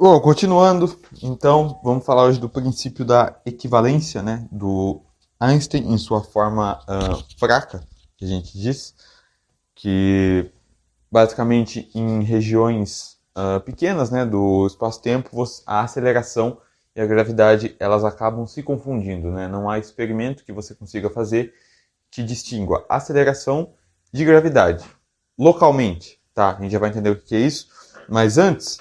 Bom, continuando, então, vamos falar hoje do princípio da equivalência, né, do Einstein em sua forma fraca, que a gente diz, que basicamente em regiões pequenas, né, do espaço-tempo, a aceleração e a gravidade elas acabam se confundindo, né? Não há experimento que você consiga fazer que distingua aceleração de gravidade localmente, tá? A gente já vai entender o que é isso, mas antes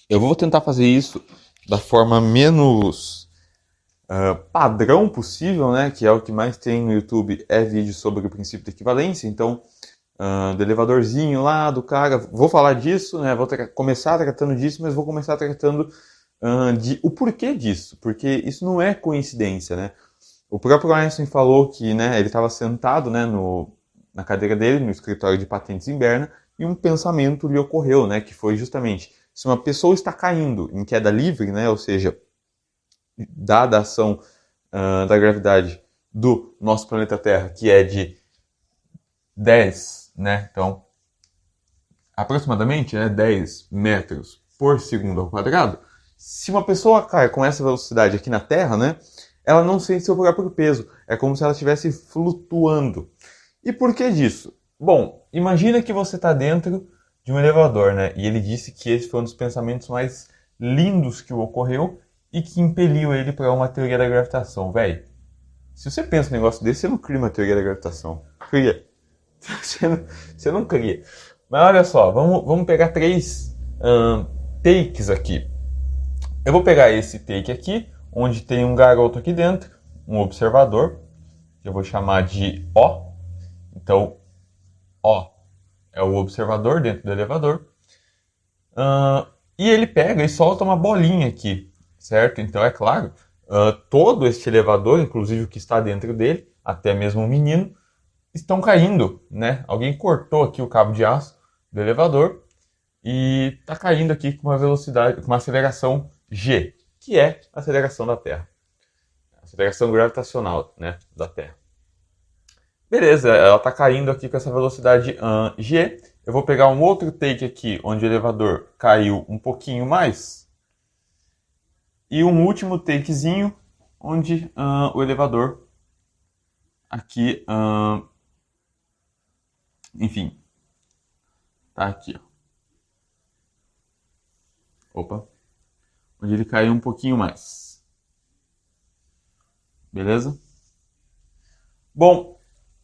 eu vou tentar fazer isso da forma menos padrão possível, né? Que é o que mais tem no YouTube, é vídeo sobre o princípio da equivalência. Então, do elevadorzinho lá, do cara, vou falar disso, né? Vou começar tratando disso, mas vou começar tratando de o porquê disso, porque isso não é coincidência, né? O próprio Einstein falou que, né, ele estava sentado, né, na cadeira dele, no escritório de patentes em Berna, e um pensamento lhe ocorreu, né, que foi justamente, se uma pessoa está caindo em queda livre, né, ou seja, dada a ação da gravidade do nosso planeta Terra, que é de 10, né, então, aproximadamente 10 metros por segundo ao quadrado, se uma pessoa cai com essa velocidade aqui na Terra, né, ela não sente seu próprio peso, é como se ela estivesse flutuando. E por que disso? Bom, imagina que você está dentro de um elevador, né? E ele disse que esse foi um dos pensamentos mais lindos que o ocorreu e que impeliu ele para uma teoria da gravitação. Véi, se você pensa um negócio desse, você não cria uma teoria da gravitação. Cria. Você não cria. Mas olha só, vamos pegar 3 takes aqui. Eu vou pegar esse take aqui, onde tem um garoto aqui dentro, um observador, que eu vou chamar de O. Então, O é o observador dentro do elevador. E ele pega e solta uma bolinha aqui, certo? Então, é claro, todo este elevador, inclusive o que está dentro dele, até mesmo o menino, estão caindo, né? Alguém cortou aqui o cabo de aço do elevador e está caindo aqui com uma velocidade, com uma aceleração G, que é a aceleração da Terra. A aceleração gravitacional, né, da Terra. Beleza, ela está caindo aqui com essa velocidade G. Eu vou pegar um outro take aqui, onde o elevador caiu um pouquinho mais. E um último takezinho, onde o elevador aqui, enfim, tá aqui, ó. Opa. Onde ele caiu um pouquinho mais. Beleza? Bom,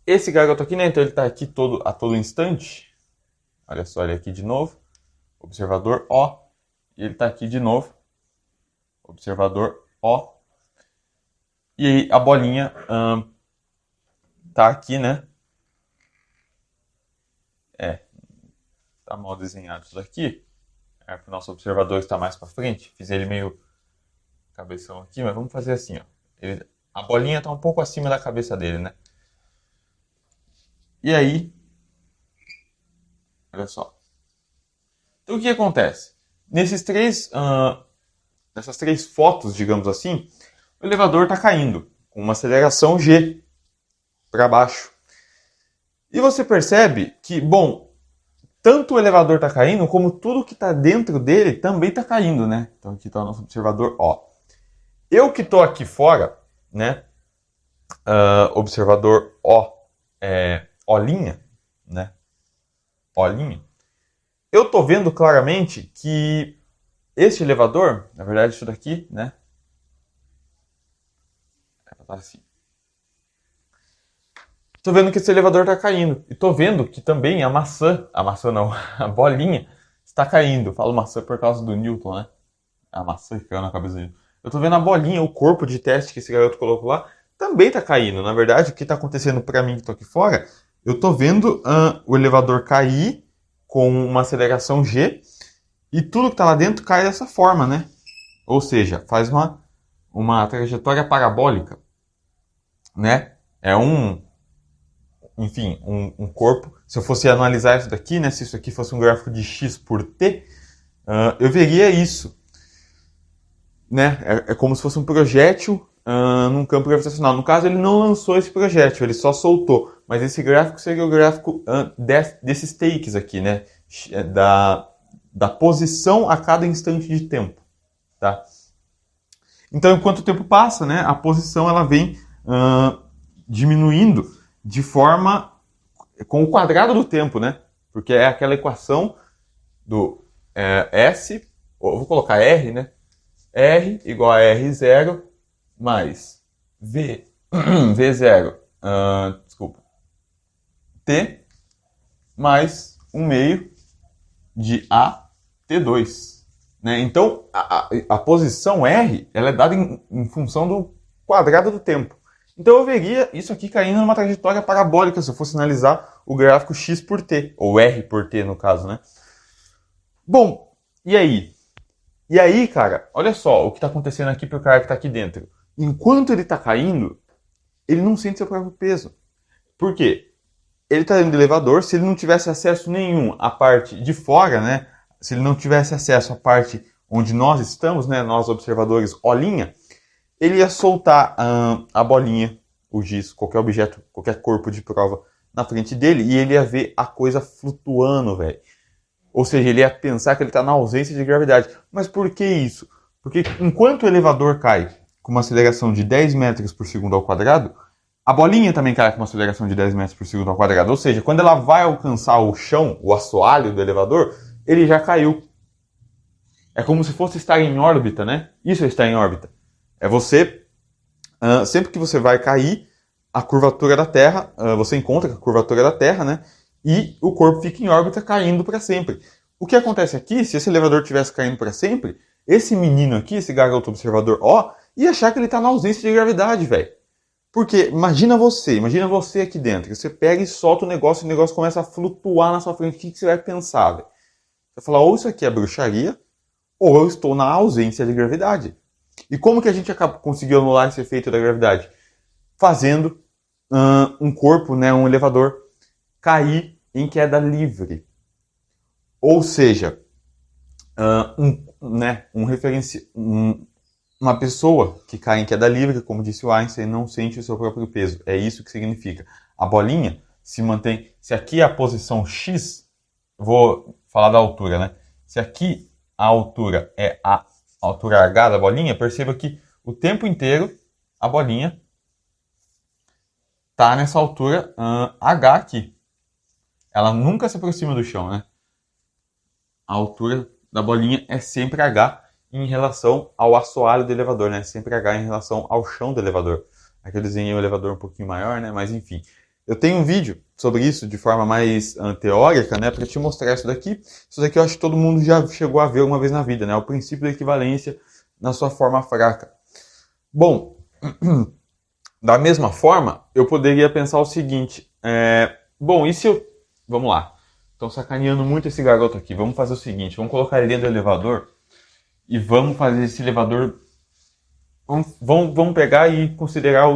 esse garoto aqui, né? Então ele está aqui a todo instante. Olha só, ele aqui de novo. Observador O. E ele está aqui de novo. Observador O. E aí a bolinha tá aqui, né? Tá mal desenhado isso daqui. Para o nosso observador estar mais para frente. Fiz ele meio cabeção aqui, mas vamos fazer assim, ó. A bolinha está um pouco acima da cabeça dele, né? E aí, olha só. Então o que acontece? Nessas 3 fotos, digamos assim, o elevador está caindo com uma aceleração G para baixo. E você percebe que, bom, tanto o elevador está caindo, como tudo que está dentro dele também está caindo, né? Então aqui está o nosso observador O. Eu que estou aqui fora, né? Observador O, Olinha, né? Olinha. Eu estou vendo claramente que este elevador, na verdade isso daqui, né? Tá assim. Estou vendo que esse elevador está caindo. E estou vendo que também a maçã não, a bolinha está caindo. Eu falo maçã por causa do Newton, né? A maçã que caiu na cabeça dele. Eu estou vendo a bolinha, o corpo de teste que esse garoto colocou lá, também está caindo. Na verdade, o que está acontecendo para mim que estou aqui fora, eu estou vendo o elevador cair com uma aceleração G e tudo que está lá dentro cai dessa forma, né? Ou seja, faz uma trajetória parabólica, né? É enfim, um corpo. Se eu fosse analisar isso daqui, né? Se isso aqui fosse um gráfico de x por t, eu veria isso, né? É como se fosse um projétil num campo gravitacional. No caso, ele não lançou esse projétil, ele só soltou. Mas esse gráfico seria o gráfico desses takes aqui, né? da posição a cada instante de tempo, tá? Então, enquanto o tempo passa, né, a posição ela vem diminuindo de forma com o quadrado do tempo, né? Porque é aquela equação do S, ou vou colocar R, né? R igual a R0 mais V0, T mais 1 meio de AT2. Né? Então, a posição R ela é dada em função do quadrado do tempo. Então, eu veria isso aqui caindo numa trajetória parabólica se eu fosse analisar o gráfico x por t, ou R por t no caso, né? Bom, e aí? E aí, cara, olha só o que está acontecendo aqui para o cara que está aqui dentro. Enquanto ele está caindo, ele não sente seu próprio peso. Por quê? Ele está dentro do elevador, se ele não tivesse acesso nenhum à parte de fora, né? Se ele não tivesse acesso à parte onde nós estamos, né? Nós observadores, olhinha, ele ia soltar a bolinha, o giz, qualquer objeto, qualquer corpo de prova na frente dele e ele ia ver a coisa flutuando, velho. Ou seja, ele ia pensar que ele está na ausência de gravidade. Mas por que isso? Porque enquanto o elevador cai com uma aceleração de 10 metros por segundo ao quadrado, a bolinha também cai com uma aceleração de 10 metros por segundo ao quadrado. Ou seja, quando ela vai alcançar o chão, o assoalho do elevador, ele já caiu. É como se fosse estar em órbita, né? Isso é estar em órbita. É você, sempre que você vai cair, a curvatura da Terra, você encontra a curvatura da Terra, né? E o corpo fica em órbita caindo para sempre. O que acontece aqui, se esse elevador estivesse caindo para sempre, esse menino aqui, esse garoto observador, ó, ia achar que ele está na ausência de gravidade, velho. Porque imagina você aqui dentro, você pega e solta o negócio começa a flutuar na sua frente, o que você vai pensar, velho? Você vai falar, ou isso aqui é bruxaria, ou eu estou na ausência de gravidade. E como que a gente conseguiu anular esse efeito da gravidade? Fazendo um corpo, né, um elevador, cair em queda livre. Ou seja, uma pessoa que cai em queda livre, como disse o Einstein, não sente o seu próprio peso. É isso que significa. A bolinha se mantém... Se aqui é a posição X, vou falar da altura, né? Se aqui a altura é a altura H da bolinha, perceba que o tempo inteiro a bolinha está nessa altura H aqui. Ela nunca se aproxima do chão, né? A altura da bolinha é sempre H em relação ao assoalho do elevador, né? Sempre H em relação ao chão do elevador. Aqui eu desenhei o elevador um pouquinho maior, né? Mas enfim. Eu tenho um vídeo sobre isso de forma mais teórica, né? Para te mostrar isso daqui. Isso daqui eu acho que todo mundo já chegou a ver uma vez na vida, né? O princípio da equivalência na sua forma fraca. Bom, da mesma forma, eu poderia pensar o seguinte. Bom, e se eu... Vamos lá. Estão sacaneando muito esse garoto aqui. Vamos fazer o seguinte. Vamos colocar ele dentro do elevador. E vamos fazer esse elevador... Vamos pegar e considerar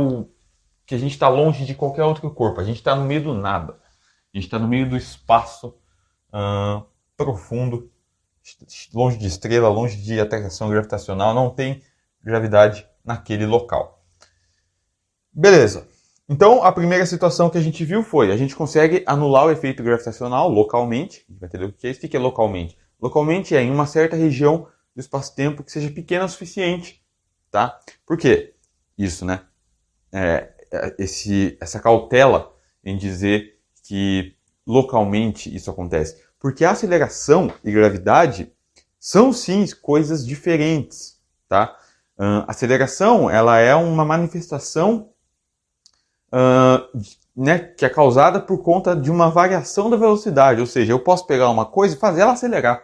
que a gente está longe de qualquer outro corpo. A gente está no meio do nada. A gente está no meio do espaço profundo. Longe de estrela, longe de atração gravitacional. Não tem gravidade naquele local. Beleza. Então, a primeira situação que a gente viu foi, a gente consegue anular o efeito gravitacional localmente. A gente vai entender o que é isso. O que é localmente? Localmente é em uma certa região do espaço-tempo que seja pequena o suficiente. Tá? Por quê? Isso, né? Essa cautela em dizer que localmente isso acontece. Porque a aceleração e gravidade são, sim, coisas diferentes. Tá? A aceleração ela é uma manifestação né, que é causada por conta de uma variação da velocidade, ou seja, eu posso pegar uma coisa e fazer ela acelerar,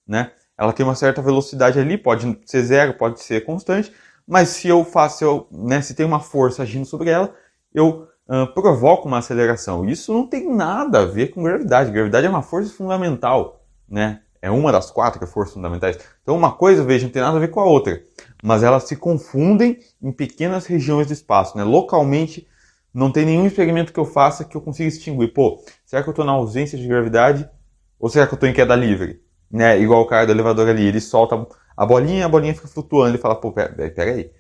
né? Ela tem uma certa velocidade ali, pode ser zero, pode ser constante, mas se se tem uma força agindo sobre ela, eu provoco uma aceleração. Isso não tem nada a ver com gravidade. Gravidade é uma força fundamental, né? É uma das 4 forças fundamentais. Então uma coisa, veja, não tem nada a ver com a outra, mas elas se confundem em pequenas regiões do espaço, né? Localmente, não tem nenhum experimento que eu faça que eu consiga distinguir. Pô, será que eu estou na ausência de gravidade? Ou será que eu estou em queda livre? Né? Igual o cara do elevador ali, ele solta a bolinha fica flutuando. Ele fala, pô, peraí.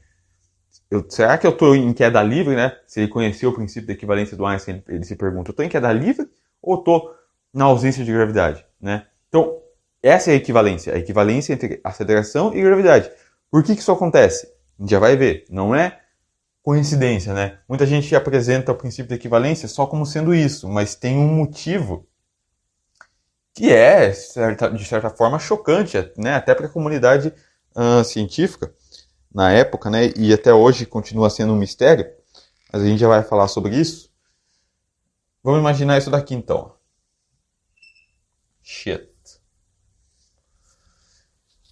Será que eu estou em queda livre, né? Se ele conheceu o princípio da equivalência do Einstein, ele se pergunta, eu estou em queda livre ou estou na ausência de gravidade? Né? Então, Essa é a equivalência entre aceleração e gravidade. Por que isso acontece? A gente já vai ver, não é coincidência, né? Muita gente apresenta o princípio da equivalência só como sendo isso, mas tem um motivo que é, de certa forma, chocante, né? Até para a comunidade científica na época, né? E até hoje continua sendo um mistério, mas a gente já vai falar sobre isso. Vamos imaginar isso daqui, então. Shit.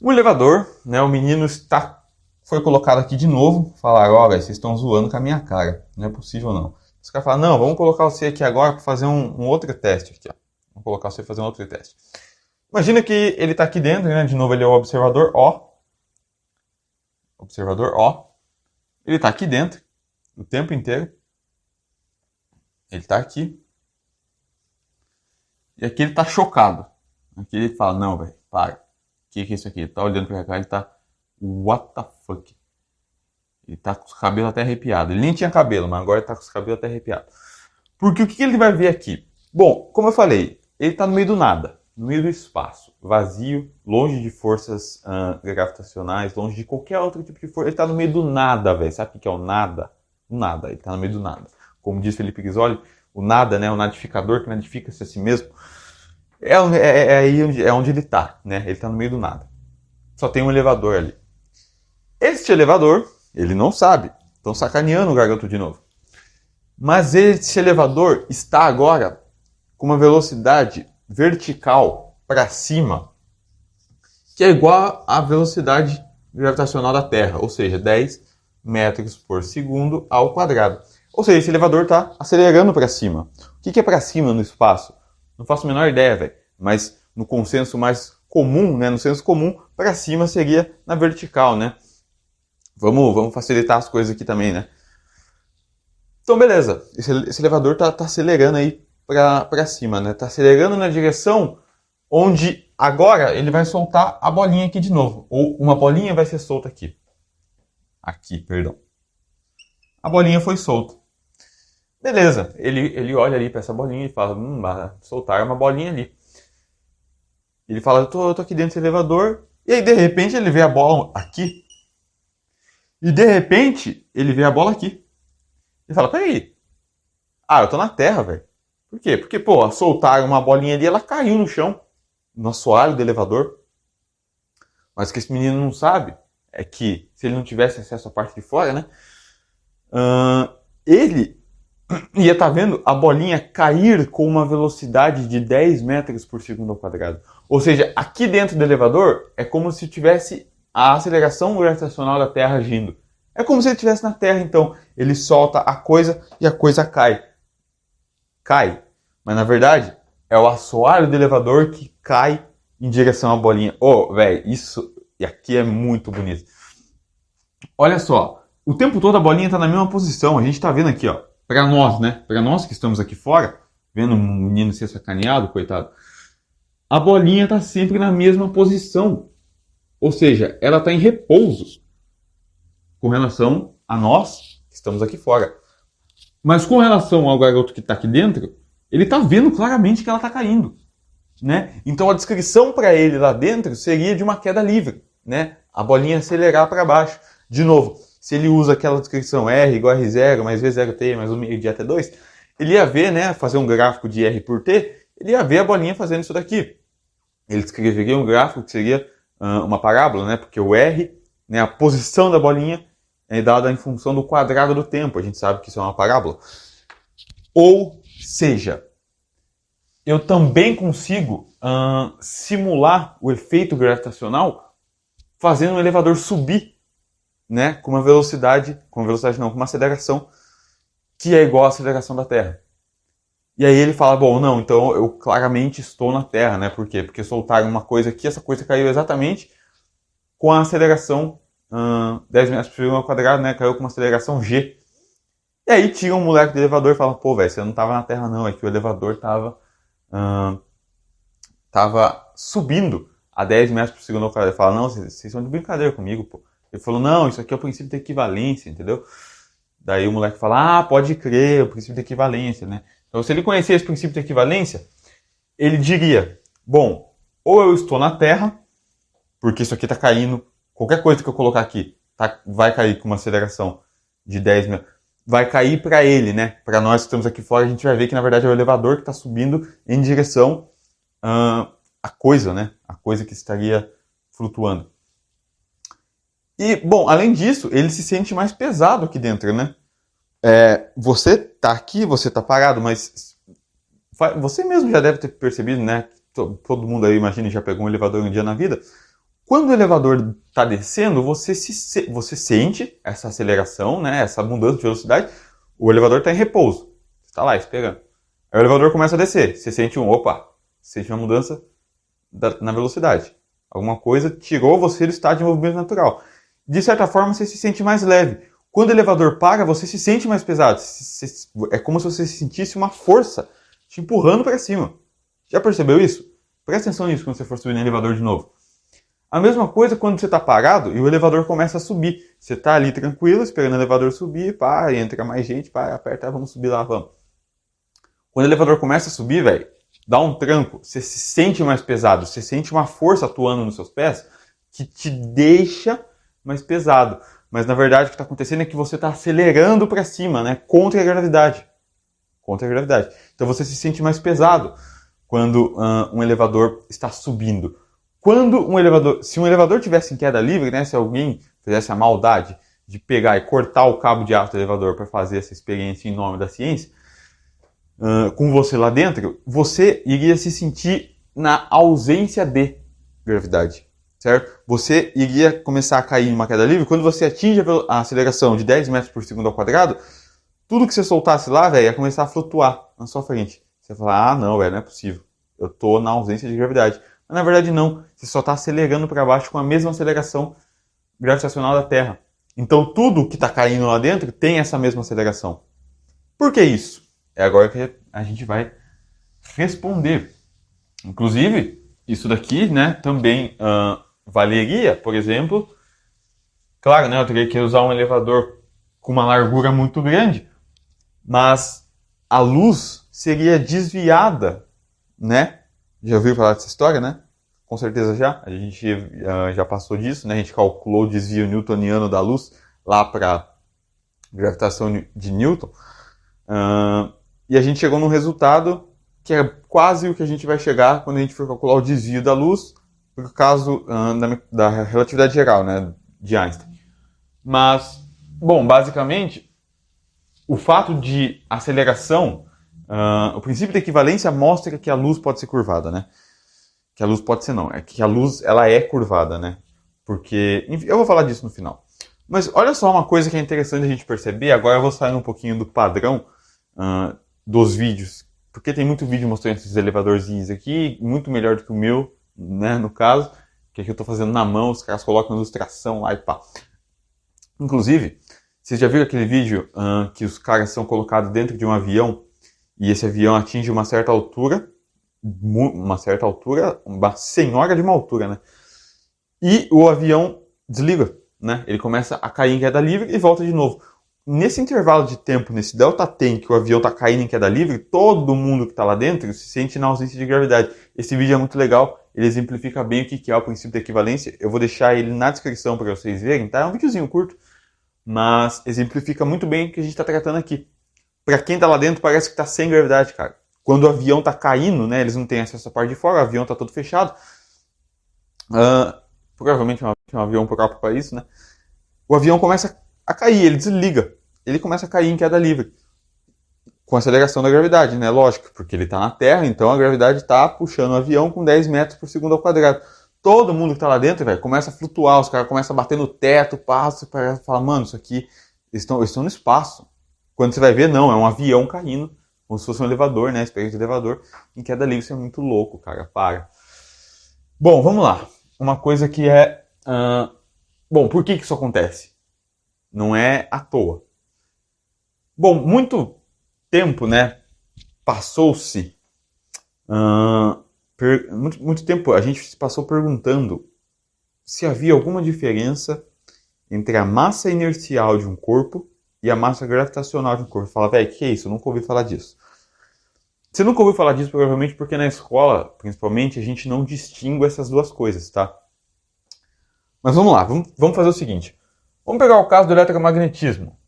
Um elevador, né? O menino foi colocado aqui de novo. Falaram, ó, vocês estão zoando com a minha cara. Não é possível, não. Os caras falaram, não, vamos colocar você aqui agora para fazer um outro teste. Aqui, ó. Vamos colocar você para fazer um outro teste. Imagina que ele está aqui dentro, né? De novo ele é o observador O. Observador O. Ele está aqui dentro o tempo inteiro. Ele está aqui. E aqui ele está chocado. Aqui ele fala, não, velho, para. O que é isso aqui? Ele tá olhando pra cá, ele tá... What the fuck? Ele tá com os cabelos até arrepiados. Ele nem tinha cabelo, mas agora ele tá com os cabelos até arrepiados. Porque o que ele vai ver aqui? Bom, como eu falei, ele tá no meio do nada. No meio do espaço. Vazio, longe de forças gravitacionais, longe de qualquer outro tipo de força. Ele tá no meio do nada, velho. Sabe o que é o nada? O nada. Ele tá no meio do nada. Como diz Felipe Risoli, o nada, né? O nadificador que nadifica-se a si mesmo. É onde ele está, né? Ele está no meio do nada. Só tem um elevador ali. Este elevador, ele não sabe. Estão sacaneando o garoto de novo. Mas este elevador está agora com uma velocidade vertical para cima, que é igual à velocidade gravitacional da Terra, ou seja, 10 metros por segundo ao quadrado. Ou seja, esse elevador está acelerando para cima. O que é para cima no espaço? Não faço a menor ideia, velho. Mas no consenso mais comum, né? No senso comum, para cima seria na vertical, né? Vamos facilitar as coisas aqui também, né? Então, beleza. Esse elevador tá acelerando aí para cima, né? Tá acelerando na direção onde agora ele vai soltar a bolinha aqui de novo. Ou uma bolinha vai ser solta aqui. Aqui, perdão. A bolinha foi solta. Beleza, ele olha ali para essa bolinha e fala, soltar uma bolinha ali. Ele fala, eu tô aqui dentro desse elevador, e aí de repente ele vê a bola aqui. E de repente ele vê a bola aqui. Ele fala, peraí, eu tô na Terra, velho. Por quê? Porque, pô, soltaram uma bolinha ali, ela caiu no chão, no assoalho do elevador. Mas o que esse menino não sabe é que, se ele não tivesse acesso à parte de fora, né, ele ia estar vendo a bolinha cair com uma velocidade de 10 metros por segundo ao quadrado. Ou seja, aqui dentro do elevador é como se tivesse a aceleração gravitacional da Terra agindo. É como se ele estivesse na Terra, então. Ele solta a coisa e a coisa cai. Cai. Mas na verdade, é o assoalho do elevador que cai em direção à bolinha. Velho, isso aqui é muito bonito. Olha só. O tempo todo a bolinha está na mesma posição. A gente está vendo aqui, ó. Para nós, né? Para nós que estamos aqui fora, vendo um menino ser sacaneado, coitado, a bolinha está sempre na mesma posição. Ou seja, ela está em repouso com relação a nós que estamos aqui fora. Mas com relação ao garoto que está aqui dentro, ele está vendo claramente que ela está caindo, né? Então a descrição para ele lá dentro seria de uma queda livre, né? A bolinha acelerar para baixo. De novo, se ele usa aquela descrição R igual a R0 mais V0T mais 1 meio de até 2, ele ia ver, né, fazer um gráfico de R por T, ele ia ver a bolinha fazendo isso daqui. Ele descreveria um gráfico que seria uma parábola, né, porque o R, né, a posição da bolinha é dada em função do quadrado do tempo. A gente sabe que isso é uma parábola. Ou seja, eu também consigo simular o efeito gravitacional fazendo um elevador subir, né, com uma aceleração que é igual à aceleração da Terra. E aí ele fala, bom, não, então eu claramente estou na Terra, né? Por quê? Porque soltaram uma coisa aqui, essa coisa caiu exatamente com a aceleração 10 metros por segundo ao quadrado, né? Caiu com uma aceleração G. E aí tira um moleque do elevador e fala, pô, velho, você não estava na Terra não, é que o elevador tava subindo a 10 metros por segundo ao quadrado. Ele fala, não, vocês são de brincadeira comigo, pô. Ele falou, não, isso aqui é o princípio da equivalência, entendeu? Daí o moleque fala, pode crer, o princípio da equivalência, né? Então, se ele conhecer esse princípio da equivalência, ele diria, bom, ou eu estou na Terra, porque isso aqui está caindo, qualquer coisa que eu colocar aqui vai cair com uma aceleração de 10 mil, vai cair para ele, né? Para nós que estamos aqui fora, a gente vai ver que na verdade é o elevador que está subindo em direção à coisa, né? A coisa que estaria flutuando. E, bom, além disso, ele se sente mais pesado aqui dentro, né? Você tá aqui, você tá parado, mas você mesmo já deve ter percebido, né? Todo mundo aí, imagina, já pegou um elevador um dia na vida. Quando o elevador está descendo, você sente essa aceleração, né? Essa mudança de velocidade. O elevador está em repouso. Você está lá esperando. Aí o elevador começa a descer. Você sente uma mudança na velocidade. Alguma coisa tirou você do estado de movimento natural. De certa forma, você se sente mais leve. Quando o elevador para, você se sente mais pesado. É como se você sentisse uma força te empurrando para cima. Já percebeu isso? Presta atenção nisso quando você for subir no elevador de novo. A mesma coisa quando você está parado e o elevador começa a subir. Você está ali tranquilo, esperando o elevador subir, pá, entra mais gente, pá, aperta, vamos subir lá, vamos. Quando o elevador começa a subir, velho, dá um tranco, você se sente mais pesado, você sente uma força atuando nos seus pés que te deixa mais pesado. Mas na verdade o que está acontecendo é que você está acelerando para cima, né? Contra a gravidade. Contra a gravidade. Então você se sente mais pesado quando um elevador está subindo. Se um elevador tivesse em queda livre, né? Se alguém fizesse a maldade de pegar e cortar o cabo de aço do elevador para fazer essa experiência em nome da ciência, com você lá dentro, você iria se sentir na ausência de gravidade. Certo? Você iria começar a cair em uma queda livre. Quando você atinge a aceleração de 10 metros por segundo ao quadrado, tudo que você soltasse lá, velho, ia começar a flutuar na sua frente. Você ia falar, não, velho, não é possível. Eu tô na ausência de gravidade. Mas na verdade não. Você só está acelerando para baixo com a mesma aceleração gravitacional da Terra. Então tudo que está caindo lá dentro tem essa mesma aceleração. Por que isso? É agora que a gente vai responder. Inclusive, isso daqui, né, também valeria, por exemplo, claro, né, eu teria que usar um elevador com uma largura muito grande, mas a luz seria desviada, né? Já ouviu falar dessa história, né? Com certeza já. A gente já passou disso, né? A gente calculou o desvio newtoniano da luz lá para a gravitação de Newton. E a gente chegou num resultado que é quase o que a gente vai chegar quando a gente for calcular o desvio da luz por causa da relatividade geral, né, de Einstein. Mas, bom, basicamente, o fato de aceleração, o princípio da equivalência mostra que a luz pode ser curvada, né? Que a luz pode ser não, é que a luz ela é curvada, né? Porque, enfim, eu vou falar disso no final. Mas olha só uma coisa que é interessante a gente perceber, agora eu vou sair um pouquinho do padrão dos vídeos, porque tem muito vídeo mostrando esses elevadorzinhos aqui, muito melhor do que o meu, né, no caso, que aqui eu tô fazendo na mão, os caras colocam ilustração lá e pá. Inclusive, vocês já viram aquele vídeo que os caras são colocados dentro de um avião e esse avião atinge uma certa altura, uma senhora de uma altura, né? E o avião desliga, né? Ele começa a cair em queda livre e volta de novo. Nesse intervalo de tempo, nesse delta T que o avião está caindo em queda livre, todo mundo que está lá dentro se sente na ausência de gravidade. Esse vídeo é muito legal, ele exemplifica bem o que é o princípio da equivalência. Eu vou deixar ele na descrição para vocês verem, tá? É um videozinho curto, mas exemplifica muito bem o que a gente está tratando aqui. Para quem está lá dentro, parece que está sem gravidade, cara. Quando o avião está caindo, né, eles não têm acesso à parte de fora, o avião está todo fechado. Provavelmente um avião próprio para isso, né? O avião começa a cair, ele desliga. Ele começa a cair em queda livre. Com a aceleração da gravidade, né? Lógico, porque ele está na Terra, então a gravidade está puxando o avião com 10 metros por segundo ao quadrado. Todo mundo que está lá dentro, velho, começa a flutuar, os caras começam a bater no teto, passa, para falar, mano, isso aqui, eles estão no espaço. Quando você vai ver, não, é um avião caindo, como se fosse um elevador, né? Experiência de elevador, em queda livre, isso é muito louco, cara, para. Bom, vamos lá. Uma coisa que é... Bom, por que isso acontece? Não é à toa. Bom, muito tempo, né, passou-se, muito tempo a gente se passou perguntando se havia alguma diferença entre a massa inercial de um corpo e a massa gravitacional de um corpo. Fala, velho, que é isso? Eu nunca ouvi falar disso. Você nunca ouviu falar disso, provavelmente, porque na escola, principalmente, a gente não distingue essas duas coisas, tá? Mas vamos lá, vamos fazer o seguinte. Vamos pegar o caso do eletromagnetismo.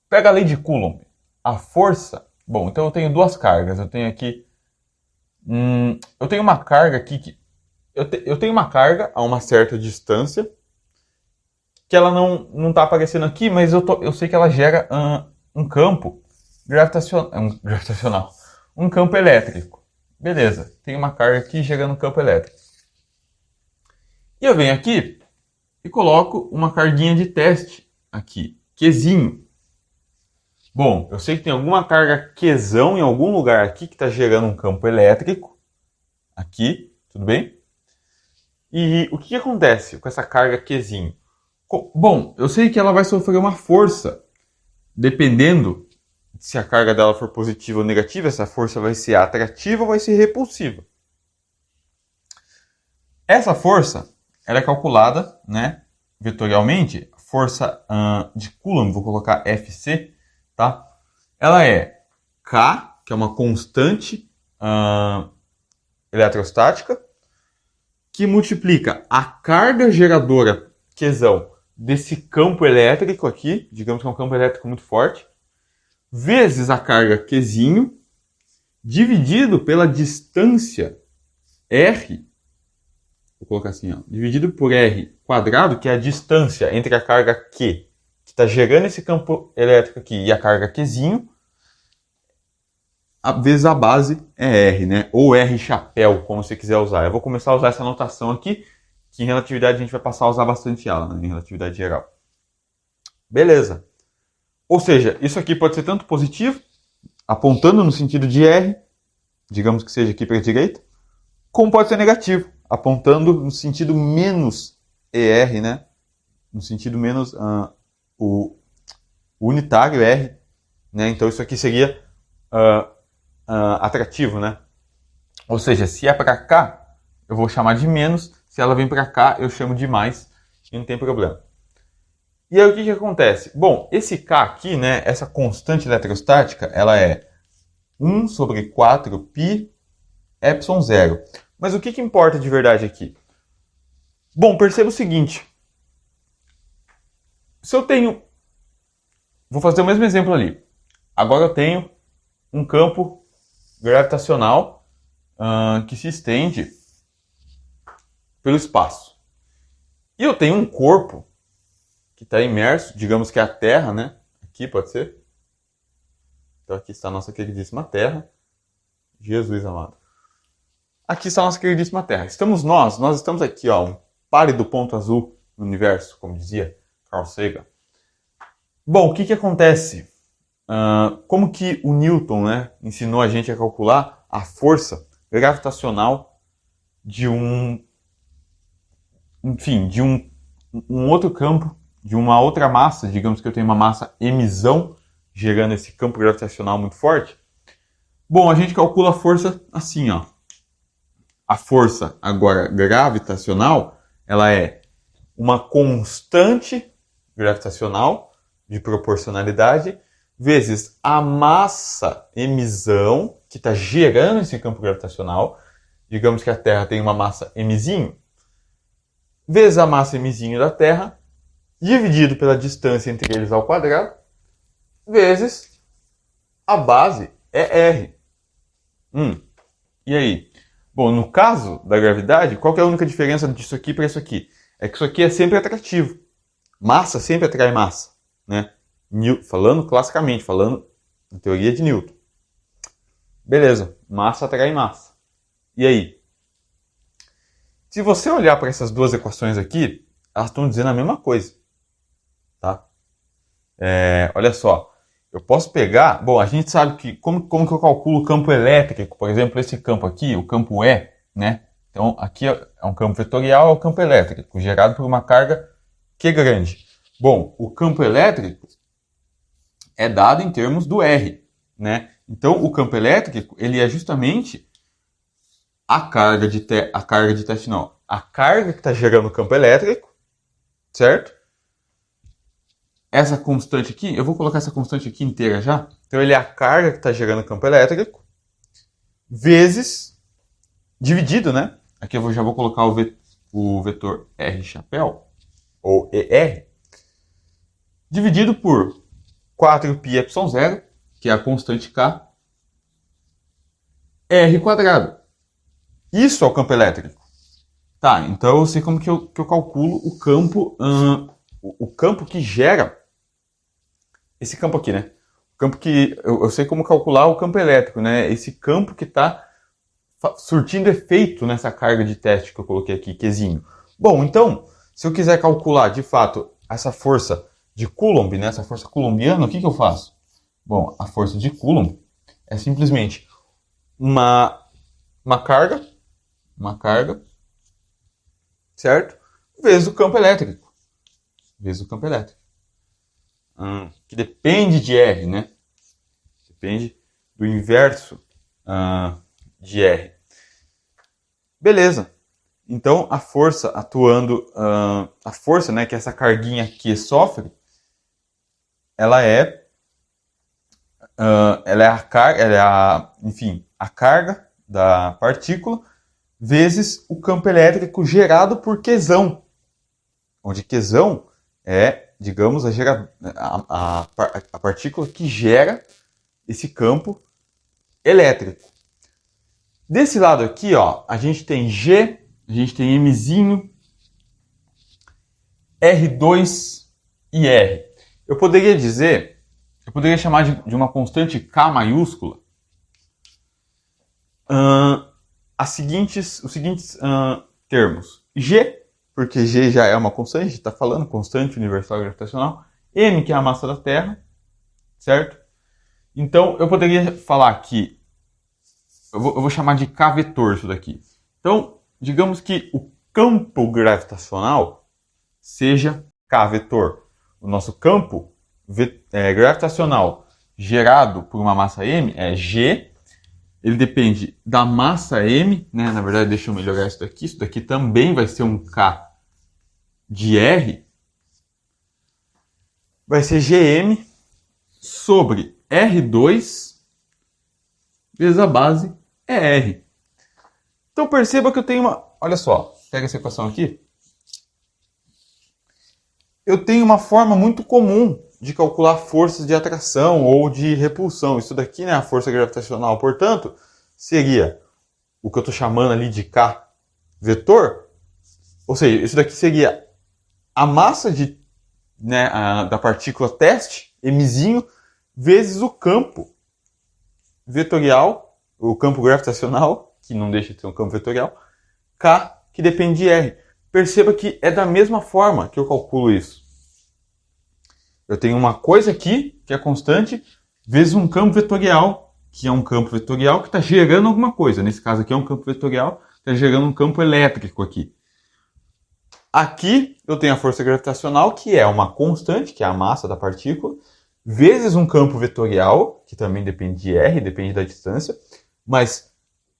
Pega a lei de Coulomb. A força... Bom, então eu tenho duas cargas. Eu tenho aqui... eu tenho uma carga aqui que... Eu tenho uma carga a uma certa distância, que ela não está aparecendo aqui, mas eu sei que ela gera um campo gravitacional. Um campo elétrico. Beleza, tem uma carga aqui gerando um campo elétrico. E eu venho aqui e coloco uma carguinha de teste aqui, Qzinho. Bom, eu sei que tem alguma carga Qzão em algum lugar aqui que está gerando um campo elétrico. Aqui, tudo bem? E o que acontece com essa carga Qzinho? Bom, eu sei que ela vai sofrer uma força. Dependendo se a carga dela for positiva ou negativa, essa força vai ser atrativa ou vai ser repulsiva. Essa força ela é calculada, né, vetorialmente. Força de Coulomb, vou colocar Fc, tá? Ela é K, que é uma constante eletrostática, que multiplica a carga geradora Qzão desse campo elétrico aqui, digamos que é um campo elétrico muito forte, vezes a carga Qzinho, dividido pela distância R, vou colocar assim, ó, dividido por R quadrado, que é a distância entre a carga Q, que está gerando esse campo elétrico aqui, e a carga Qzinho, vezes a base é R, né? Ou R chapéu, como você quiser usar. Eu vou começar a usar essa notação aqui, que em relatividade a gente vai passar a usar bastante ela, né? Em relatividade geral. Beleza. Ou seja, isso aqui pode ser tanto positivo, apontando no sentido de R, digamos que seja aqui para a direita, como pode ser negativo, apontando no sentido menos ER, né? No sentido menos o unitário R, né? Então isso aqui seria atrativo, né? Ou seja, se é para cá, eu vou chamar de menos, se ela vem para cá, eu chamo de mais, e não tem problema. E aí o que acontece? Bom, esse K aqui, né, essa constante eletrostática, ela é 1 sobre 4 π epsilon zero. Mas o que importa de verdade aqui? Bom, perceba o seguinte. Se eu tenho... Vou fazer o mesmo exemplo ali. Agora eu tenho um campo gravitacional que se estende pelo espaço. E eu tenho um corpo que está imerso, digamos que é a Terra, né? Aqui pode ser. Então aqui está a nossa queridíssima Terra. Jesus amado. Aqui está a nossa queridíssima Terra. Nós estamos aqui, ó, um pálido ponto azul no universo, como dizia Carl Sagan. Bom, o que acontece? Como que o Newton, né, ensinou a gente a calcular a força gravitacional de um outro campo, de uma outra massa, digamos que eu tenho uma massa emisão gerando esse campo gravitacional muito forte. Bom, a gente calcula a força assim, ó. A força agora gravitacional, ela é uma constante gravitacional de proporcionalidade vezes a massa emisão que está gerando esse campo gravitacional. Digamos que a Terra tem uma massa mzinho, vezes a massa mzinho da Terra, dividido pela distância entre eles ao quadrado, vezes a base é R. E aí? Bom, no caso da gravidade, qual que é a única diferença disso aqui para isso aqui? É que isso aqui é sempre atrativo. Massa sempre atrai massa, né? Falando classicamente, falando na teoria de Newton. Beleza, massa atrai massa. E aí? Se você olhar para essas duas equações aqui, elas estão dizendo a mesma coisa. Tá? Olha só, eu posso pegar... Bom, a gente sabe que como que eu calculo o campo elétrico, por exemplo, esse campo aqui, o campo E, né? Então, aqui é um campo vetorial, é o campo elétrico, gerado por uma carga Q grande. Bom, o campo elétrico é dado em termos do R, né? Então, o campo elétrico, ele é justamente a carga que está gerando o campo elétrico, certo? Essa constante aqui, eu vou colocar essa constante aqui inteira já. Então, ele é a carga que está gerando o campo elétrico, vezes, dividido, né? Aqui eu já vou colocar o vetor R chapéu, ou ER, dividido por 4πε0, que é a constante K, R quadrado. Isso é o campo elétrico. Tá, então eu sei como que eu calculo o campo, o campo que gera esse campo aqui, né? O campo que eu sei como calcular o campo elétrico, né? Esse campo que está surtindo efeito nessa carga de teste que eu coloquei aqui, Qzinho. Bom, então, se eu quiser calcular de fato essa força de Coulomb, né? Essa força coulombiana, o que eu faço? Bom, a força de Coulomb é simplesmente uma carga, certo? Vezes o campo elétrico. Vezes o campo elétrico. Que depende de R, né? Depende do inverso de R. Beleza. Então, a força atuando... a força, né, que essa carguinha aqui sofre, ela é a carga da partícula vezes o campo elétrico gerado por Qzão, onde Qzão é, digamos, a partícula que gera esse campo elétrico. Desse lado aqui, ó, a gente tem G, a gente tem Mzinho, R2 e R. Eu poderia chamar de uma constante K maiúscula os seguintes termos. G, porque G já é uma constante, a gente está falando, constante universal gravitacional. M, que é a massa da Terra, certo? Então, eu poderia falar que... Eu vou chamar de K vetor isso daqui. Então, digamos que o campo gravitacional seja K vetor. O nosso campo gravitacional gerado por uma massa M é G. Ele depende da massa M, né? Na verdade, deixa eu melhorar isso daqui. Isso daqui também vai ser um K de R. Vai ser Gm sobre R2 vezes a base ER. Então perceba que eu tenho uma... Olha só, pega essa equação aqui. Eu tenho uma forma muito comum de calcular forças de atração ou de repulsão. Isso daqui, né, a força gravitacional, portanto, seria o que eu estou chamando ali de K vetor. Ou seja, isso daqui seria a massa da partícula teste, Mzinho, vezes o campo vetorial, o campo gravitacional, que não deixa de ser um campo vetorial, K, que depende de R. Perceba que é da mesma forma que eu calculo isso. Eu tenho uma coisa aqui, que é constante, vezes um campo vetorial, que é um campo vetorial que está gerando alguma coisa. Nesse caso aqui é um campo vetorial, está gerando um campo elétrico aqui. Aqui eu tenho a força gravitacional, que é uma constante, que é a massa da partícula, vezes um campo vetorial, que também depende de R, depende da distância, mas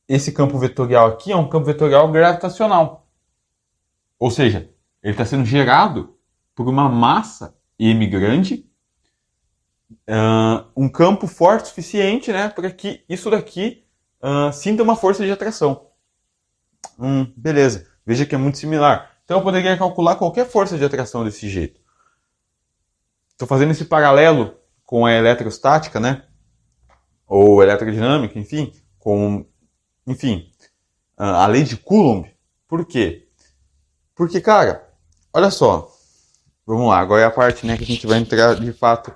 esse campo vetorial aqui é um campo vetorial gravitacional. Ou seja, ele está sendo gerado por uma massa M grande, um campo forte o suficiente, né, para que isso daqui sinta uma força de atração. Beleza, veja que é muito similar. Então eu poderia calcular qualquer força de atração desse jeito. Estou fazendo esse paralelo com a eletrostática, né, ou eletrodinâmica, enfim, a lei de Coulomb. Por quê? Porque, cara, olha só. Vamos lá, agora é a parte, né, que a gente vai entrar de fato. O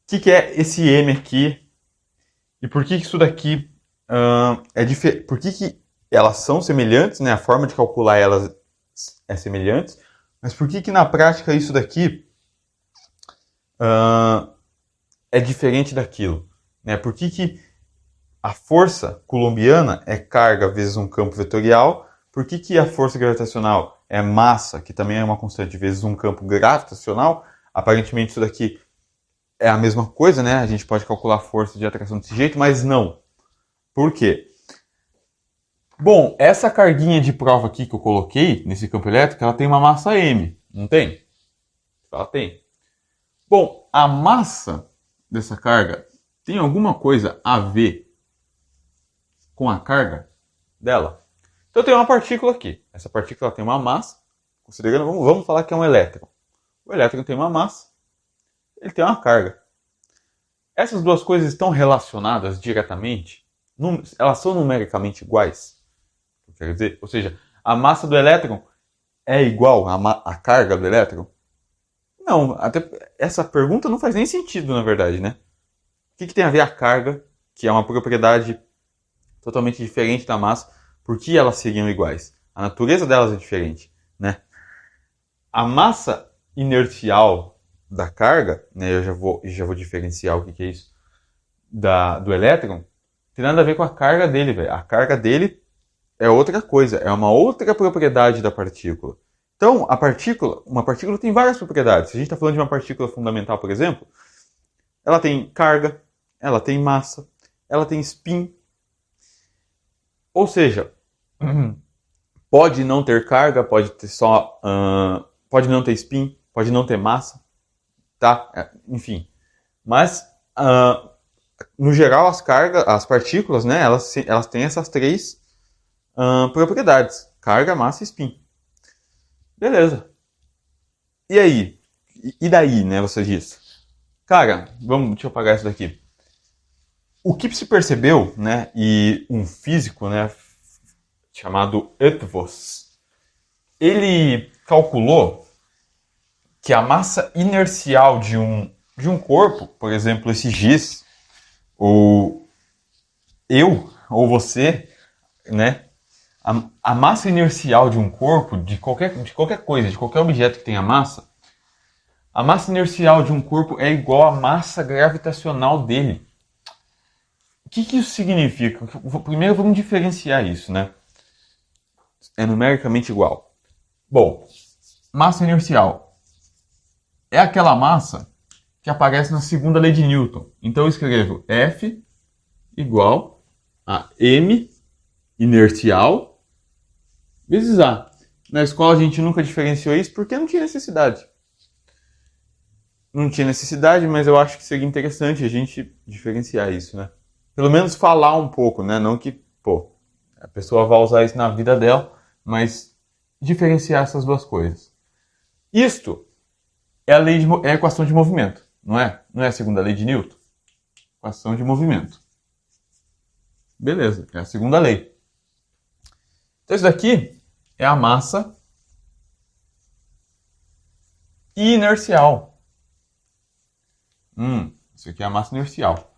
que é esse M aqui? E por que isso daqui é diferente? Por que elas são semelhantes, né? A forma de calcular elas é semelhante. Mas por que na prática isso daqui é diferente daquilo? Né? Por que a força coulombiana é carga vezes um campo vetorial? Por que a força gravitacional é massa, que também é uma constante, vezes um campo gravitacional? Aparentemente isso daqui é a mesma coisa, né? A gente pode calcular a força de atração desse jeito, mas não. Por quê? Bom, essa carguinha de prova aqui que eu coloquei nesse campo elétrico, ela tem uma massa M, não tem? Ela tem. Bom, a massa dessa carga tem alguma coisa a ver com a carga dela. Então eu tenho uma partícula aqui. Essa partícula tem uma massa, considerando, vamos falar que é um elétron. O elétron tem uma massa, ele tem uma carga. Essas duas coisas estão relacionadas diretamente? Elas são numericamente iguais? Quer dizer, ou seja, a massa do elétron é igual à carga do elétron? Não, até essa pergunta não faz nem sentido, na verdade, né? O que tem a ver a carga, que é uma propriedade totalmente diferente da massa, por que elas seriam iguais? A natureza delas é diferente, né? A massa inercial da carga, né, eu já vou diferenciar o que é isso, do elétron, tem nada a ver com a carga dele, velho. A carga dele é outra coisa, é uma outra propriedade da partícula. Então, uma partícula tem várias propriedades. Se a gente está falando de uma partícula fundamental, por exemplo, ela tem carga, ela tem massa, ela tem spin. Ou seja, pode não ter carga, pode ter pode não ter spin, pode não ter massa, tá? Enfim. Mas, no geral, as partículas, né, elas têm essas três propriedades: carga, massa e spin. Beleza. E aí? E daí, né, você diz? Cara, deixa eu apagar isso daqui. O que se percebeu, né, e um físico, né, chamado Eötvös, ele calculou que a massa inercial de um corpo, por exemplo, esse giz, ou eu, ou você, né, a massa inercial de um corpo, de qualquer coisa, de qualquer objeto que tenha massa, a massa inercial de um corpo é igual à massa gravitacional dele. O que isso significa? Primeiro vamos diferenciar isso, né? É numericamente igual. Bom, massa inercial é aquela massa que aparece na segunda lei de Newton. Então eu escrevo F igual a M inercial vezes A. Na escola a gente nunca diferenciou isso porque não tinha necessidade. Não tinha necessidade, mas eu acho que seria interessante a gente diferenciar isso, né? Pelo menos falar um pouco, né? Não que, a pessoa vai usar isso na vida dela, mas diferenciar essas duas coisas. Isto é é a equação de movimento, não é? Não é a segunda lei de Newton? Equação de movimento. Beleza, é a segunda lei. Então isso daqui é a massa inercial. Isso aqui é a massa inercial.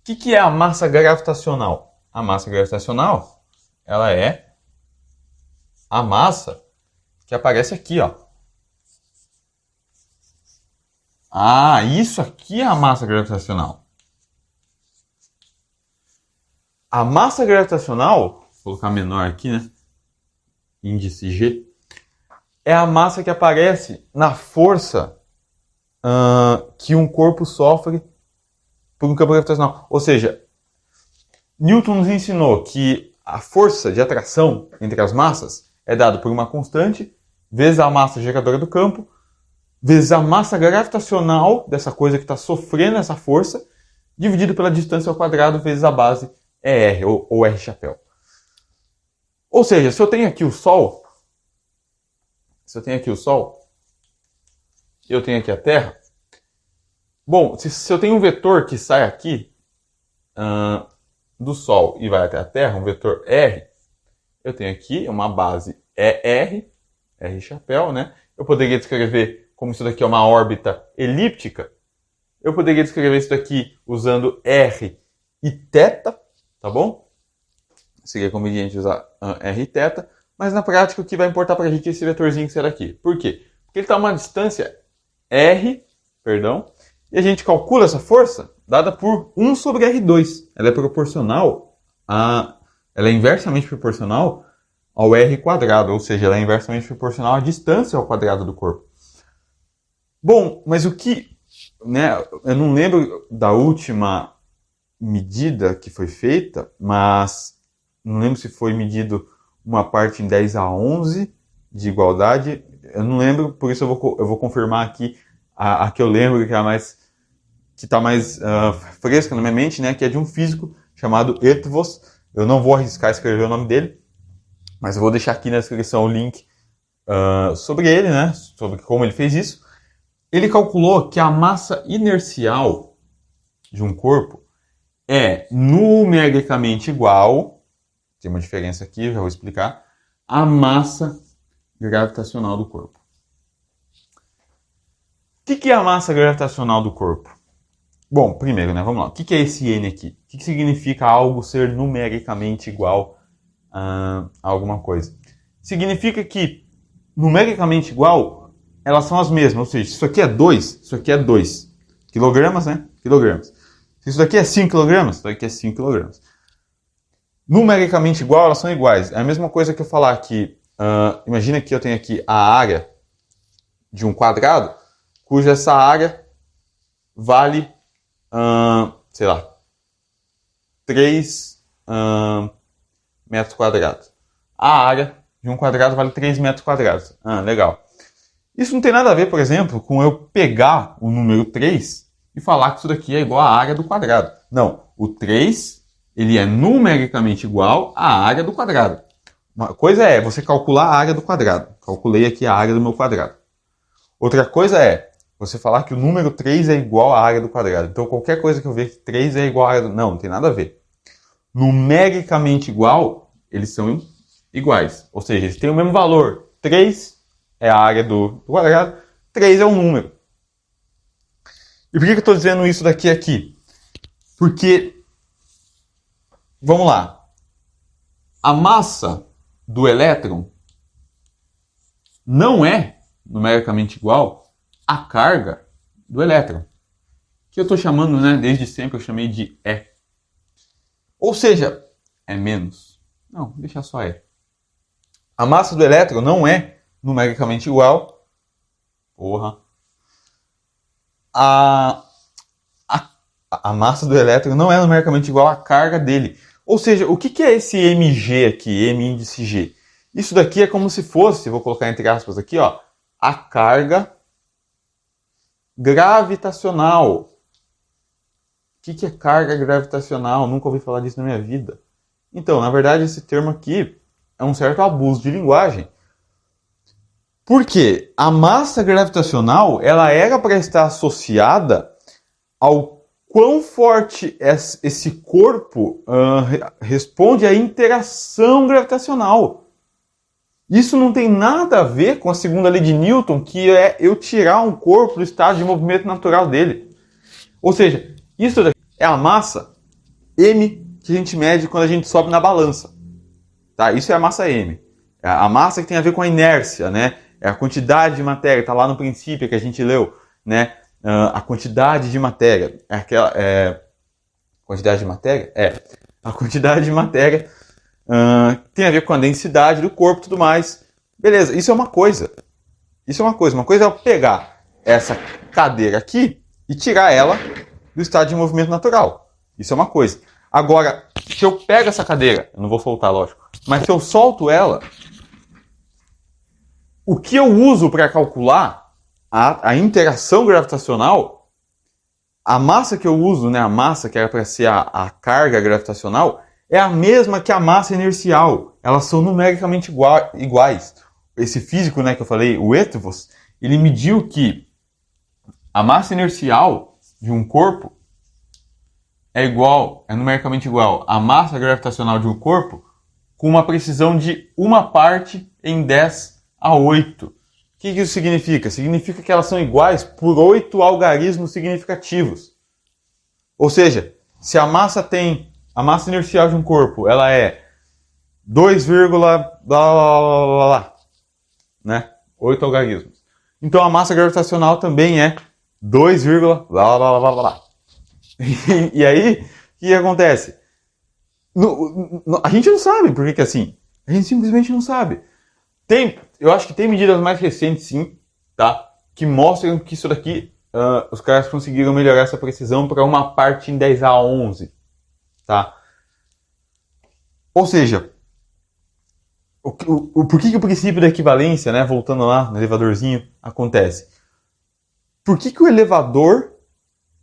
O que é a massa gravitacional? A massa gravitacional, ela é a massa que aparece aqui, ó. Isso aqui é a massa gravitacional. A massa gravitacional, vou colocar menor aqui, né? Índice G, é a massa que aparece na força que um corpo sofre por um campo gravitacional. Ou seja, Newton nos ensinou que a força de atração entre as massas é dada por uma constante vezes a massa geradora do campo vezes a massa gravitacional dessa coisa que está sofrendo essa força dividido pela distância ao quadrado vezes a base é R, ou R chapéu. Ou seja, se eu tenho aqui o Sol, eu tenho aqui a Terra. Bom, se eu tenho um vetor que sai aqui do Sol e vai até a Terra, um vetor R, eu tenho aqui uma base ER, R chapéu, né? Eu poderia descrever como isso daqui é uma órbita elíptica. Eu poderia descrever isso daqui usando R e θ, tá bom? Seria conveniente usar R e θ, mas na prática o que vai importar para a gente é esse vetorzinho que sai daqui. Por quê? Porque ele está a uma distância R, e a gente calcula essa força dada por 1 sobre R2. Ela é proporcional ela é inversamente proporcional ao R quadrado, ou seja, ela é inversamente proporcional à distância ao quadrado do corpo. Bom, mas o que, né, eu não lembro da última medida que foi feita, mas não lembro se foi medido uma parte em 10 a 11 de igualdade, eu não lembro, por isso eu vou confirmar aqui a que eu lembro, que está mais fresca na minha mente, né, que é de um físico chamado Eötvös, Eu não vou arriscar escrever o nome dele, mas eu vou deixar aqui na descrição o link sobre ele, né? Sobre como ele fez isso. Ele calculou que a massa inercial de um corpo é numericamente igual, tem uma diferença aqui, já vou explicar, à massa gravitacional do corpo. O que é a massa gravitacional do corpo? Bom, primeiro, né, vamos lá. O que é esse N aqui? O que significa algo ser numericamente igual a alguma coisa? Significa que, numericamente igual, elas são as mesmas. Ou seja, isso aqui é 2, isso aqui é 2. Quilogramas, né? Quilogramas. Se isso daqui é 5 kg, isso daqui é 5 kg. Numericamente igual, elas são iguais. É a mesma coisa que eu falar que, imagina que eu tenho aqui a área de um quadrado, cuja essa área vale, sei lá, 3 metros quadrados. A área de um quadrado vale 3 metros quadrados. Legal. Isso não tem nada a ver, por exemplo, com eu pegar o número 3 e falar que isso daqui é igual à área do quadrado. Não, o 3 ele é numericamente igual à área do quadrado. Uma coisa é você calcular a área do quadrado. Calculei aqui a área do meu quadrado. Outra coisa é você falar que o número 3 é igual à área do quadrado. Então qualquer coisa que eu ver que 3 é igual à área do... Não tem nada a ver. Numericamente igual, eles são iguais. Ou seja, eles têm o mesmo valor. 3 é a área do quadrado, 3 é um número. E por que eu estou dizendo isso daqui aqui? Porque, vamos lá, a massa do elétron não é numericamente igual à carga do elétron, que eu estou chamando, né, desde sempre eu chamei de E. Ou seja, é menos. Não, deixa só E. A massa do elétron não é numericamente igual. A massa do elétron não é numericamente igual à carga dele. Ou seja, o que é esse mg aqui, m índice g? Isso daqui é como se fosse, vou colocar entre aspas aqui, ó, a carga gravitacional. O que é carga gravitacional? Nunca ouvi falar disso na minha vida. Então, na verdade, esse termo aqui é um certo abuso de linguagem. Porque a massa gravitacional ela era para estar associada ao quão forte esse corpo responde à interação gravitacional. Isso não tem nada a ver com a segunda lei de Newton, que é eu tirar um corpo do estado de movimento natural dele. Ou seja, isso daqui é a massa M que a gente mede quando a gente sobe na balança. Tá? Isso é a massa M. É a massa que tem a ver com a inércia, né? É a quantidade de matéria, está lá no princípio que a gente leu, né? A quantidade de matéria. Quantidade de matéria? A quantidade de matéria tem a ver com a densidade do corpo e tudo mais. Beleza, isso é uma coisa. Isso é uma coisa. Uma coisa é eu pegar essa cadeira aqui e tirar ela do estado de movimento natural. Isso é uma coisa. Agora, se eu pego essa cadeira, eu não vou soltar, lógico, mas se eu solto ela, o que eu uso para calcular a interação gravitacional, a massa que eu uso, né, a massa que era para ser a carga gravitacional, é a mesma que a massa inercial. Elas são numericamente iguais. Esse físico, né, que eu falei, o Eötvös, ele mediu que a massa inercial de um corpo é numericamente igual à massa gravitacional de um corpo com uma precisão de 1/10⁸. O que isso significa? Significa que elas são iguais por 8 algarismos significativos. Ou seja, se a massa inercial de um corpo, ela é 2, né? 8 algarismos. Então a massa gravitacional também é 2, E aí, o que acontece? A gente não sabe por que é assim. A gente simplesmente não sabe. Eu acho que tem medidas mais recentes, sim, tá? Que mostram que isso daqui, os caras conseguiram melhorar essa precisão para 1/10⁻11, tá? Ou seja, por que o princípio da equivalência, né, voltando lá no elevadorzinho, acontece? Por que o elevador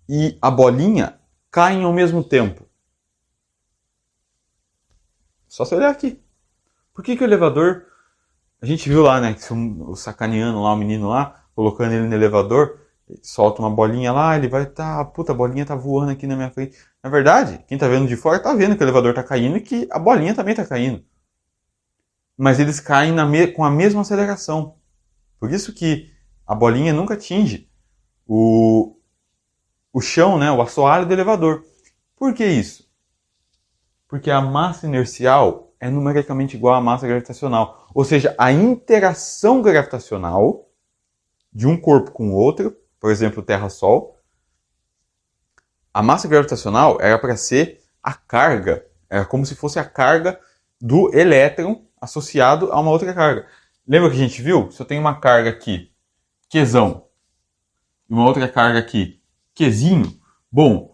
e a bolinha caem ao mesmo tempo? Só você olhar aqui. Por que o elevador... A gente viu lá, né, que o sacaneando lá, o menino lá, colocando ele no elevador, solta uma bolinha lá, ele vai puta, a bolinha tá voando aqui na minha frente. Na verdade, quem tá vendo de fora tá vendo que o elevador tá caindo e que a bolinha também tá caindo. Mas eles caem com a mesma aceleração. Por isso que a bolinha nunca atinge o chão, né, o assoalho do elevador. Por que isso? Porque a massa inercial é numericamente igual à massa gravitacional. Ou seja, a interação gravitacional de um corpo com o outro, por exemplo, Terra-Sol, a massa gravitacional era para ser a carga, era como se fosse a carga do elétron associado a uma outra carga. Lembra que a gente viu? Se eu tenho uma carga aqui, Qzão, e uma outra carga aqui, Qzinho, bom,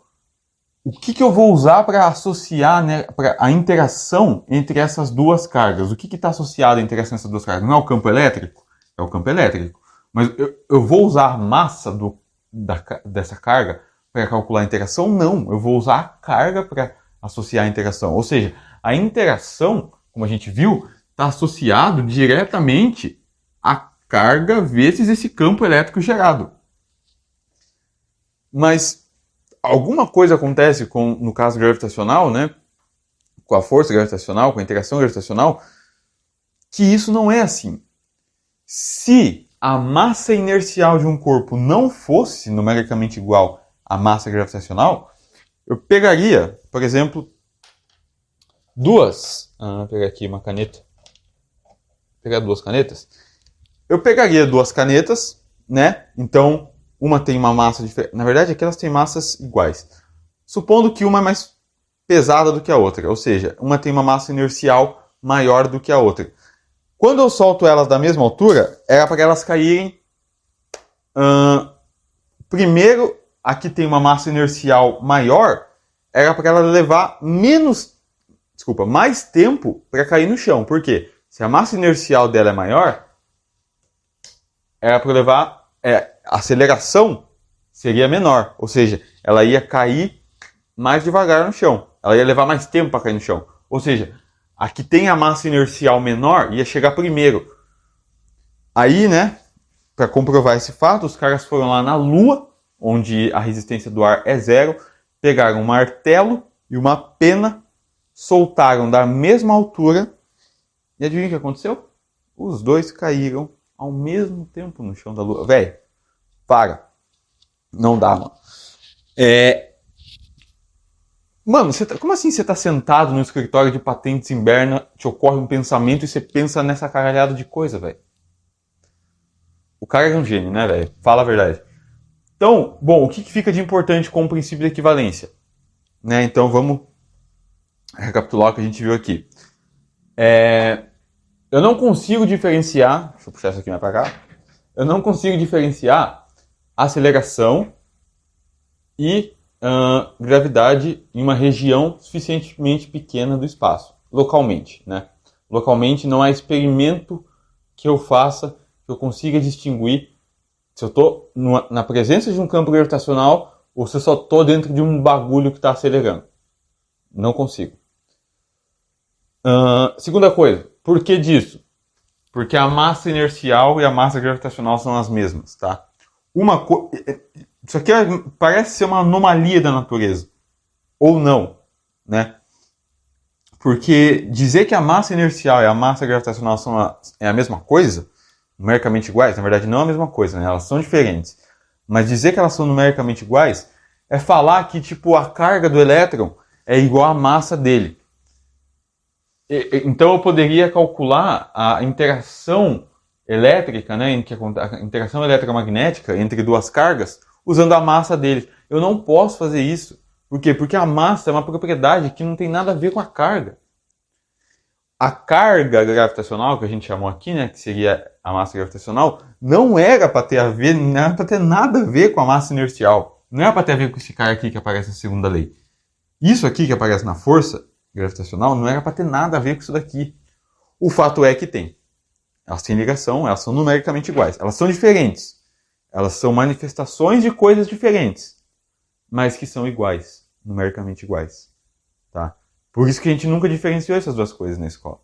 o que eu vou usar para associar, né, a interação entre essas duas cargas? O que está associado à interação entre essas duas cargas? Não é o campo elétrico? É o campo elétrico. Mas eu vou usar a massa dessa carga para calcular a interação? Não, eu vou usar a carga para associar a interação. Ou seja, a interação, como a gente viu, está associado diretamente à carga vezes esse campo elétrico gerado. Mas alguma coisa acontece no caso gravitacional, né, com a força gravitacional, com a interação gravitacional, que isso não é assim. Se a massa inercial de um corpo não fosse numericamente igual à massa gravitacional, eu pegaria, por exemplo, vou pegar aqui uma caneta. Vou pegar duas canetas. Eu pegaria duas canetas, né? Então, uma tem uma massa diferente. Na verdade, aqui elas têm massas iguais. Supondo que uma é mais pesada do que a outra. Ou seja, uma tem uma massa inercial maior do que a outra. Quando eu solto elas da mesma altura, era para elas caírem... primeiro, aqui tem uma massa inercial maior, era para ela levar mais tempo para cair no chão. Por quê? Se a massa inercial dela é maior, era para levar... a aceleração seria menor. Ou seja, ela ia cair mais devagar no chão. Ela ia levar mais tempo para cair no chão. Ou seja, a que tem a massa inercial menor ia chegar primeiro. Aí, né, para comprovar esse fato, os caras foram lá na Lua, onde a resistência do ar é zero, pegaram um martelo e uma pena, soltaram da mesma altura, e adivinha o que aconteceu? Os dois caíram ao mesmo tempo no chão da Lua. Velho, para. Não dá, mano. Mano, como assim você tá sentado no escritório de patentes em Berna, te ocorre um pensamento e você pensa nessa caralhada de coisa, velho? O cara é um gênio, né, velho? Fala a verdade. Então, bom, o que fica de importante com o princípio de equivalência? Né, então, vamos recapitular o que a gente viu aqui. Eu não consigo diferenciar... Deixa eu puxar isso aqui mais pra cá. Eu não consigo diferenciar aceleração e gravidade em uma região suficientemente pequena do espaço, localmente, né? Localmente não há experimento que eu faça que eu consiga distinguir se eu estou na presença de um campo gravitacional ou se eu só estou dentro de um bagulho que está acelerando. Não consigo. Segunda coisa, por que disso? Porque a massa inercial e a massa gravitacional são as mesmas, tá? Isso aqui parece ser uma anomalia da natureza. Ou não, né? Porque dizer que a massa inercial e a massa gravitacional é a mesma coisa, numericamente iguais, na verdade não é a mesma coisa, né? Elas são diferentes. Mas dizer que elas são numericamente iguais é falar que tipo, a carga do elétron é igual à massa dele. Então eu poderia calcular a interação elétrica, né, a interação eletromagnética entre duas cargas, usando a massa deles. Eu não posso fazer isso. Por quê? Porque a massa é uma propriedade que não tem nada a ver com a carga. A carga gravitacional, que a gente chamou aqui, né, que seria a massa gravitacional, não era para ter nada a ver com a massa inercial. Não era para ter a ver com esse cara aqui que aparece na segunda lei. Isso aqui que aparece na força gravitacional não era para ter nada a ver com isso daqui. O fato é que tem. Elas têm ligação, elas são numericamente iguais. Elas são diferentes. Elas são manifestações de coisas diferentes, mas que são iguais, numericamente iguais. Tá? Por isso que a gente nunca diferenciou essas duas coisas na escola.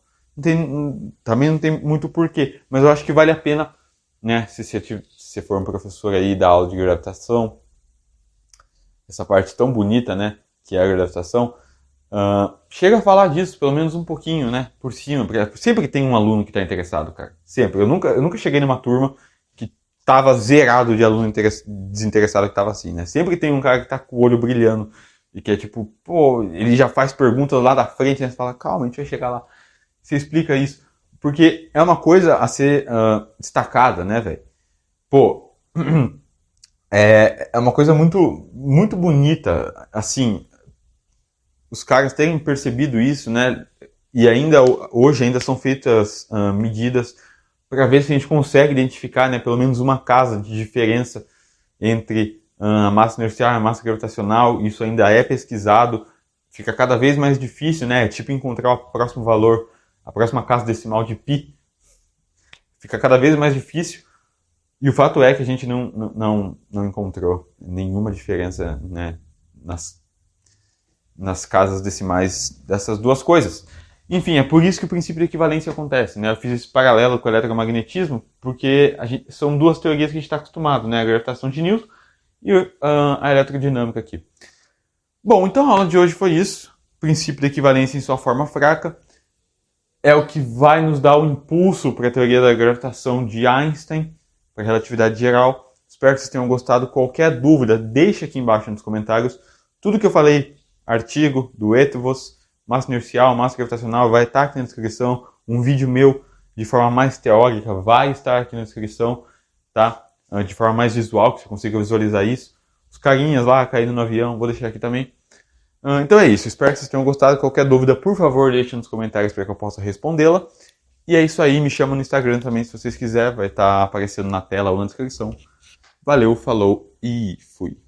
Também não tem muito porquê, mas eu acho que vale a pena, né, se você for um professor aí da aula de gravitação, essa parte tão bonita, né, que é a gravitação, chega a falar disso, pelo menos um pouquinho, né, por cima, porque sempre tem um aluno que está interessado, cara, sempre. Eu nunca cheguei numa turma que tava zerado de aluno desinteressado que tava assim, né, sempre tem um cara que tá com o olho brilhando e que é tipo, pô, ele já faz perguntas lá da frente, né, você fala, calma, a gente vai chegar lá. Você explica isso, porque é uma coisa a ser destacada, né, velho? Pô, é uma coisa muito, muito bonita, assim, os caras terem percebido isso, né? E ainda hoje ainda são feitas medidas para ver se a gente consegue identificar, né, pelo menos uma casa de diferença entre a massa inercial e a massa gravitacional. Isso ainda é pesquisado, fica cada vez mais difícil, né? Tipo encontrar o próximo valor, a próxima casa decimal de π, fica cada vez mais difícil. E o fato é que a gente não encontrou nenhuma diferença, né, nas casas decimais dessas duas coisas. Enfim, é por isso que o princípio de equivalência acontece, né? Eu fiz esse paralelo com o eletromagnetismo, porque são duas teorias que a gente está acostumado, né? A gravitação de Newton e a eletrodinâmica aqui. Bom, então a aula de hoje foi isso. Princípio de equivalência em sua forma fraca. É o que vai nos dar o impulso para a teoria da gravitação de Einstein, para a relatividade geral. Espero que vocês tenham gostado. Qualquer dúvida, deixe aqui embaixo nos comentários. Tudo que eu falei, artigo do Eötvös, massa inercial, massa gravitacional, vai estar aqui na descrição. Um vídeo meu de forma mais teórica vai estar aqui na descrição, tá? De forma mais visual, que você consiga visualizar isso. Os carinhas lá caindo no avião, vou deixar aqui também. Então é isso, espero que vocês tenham gostado. Qualquer dúvida, por favor, deixe nos comentários para que eu possa respondê-la. E é isso aí, me chama no Instagram também se vocês quiserem, vai estar aparecendo na tela ou na descrição. Valeu, falou e fui!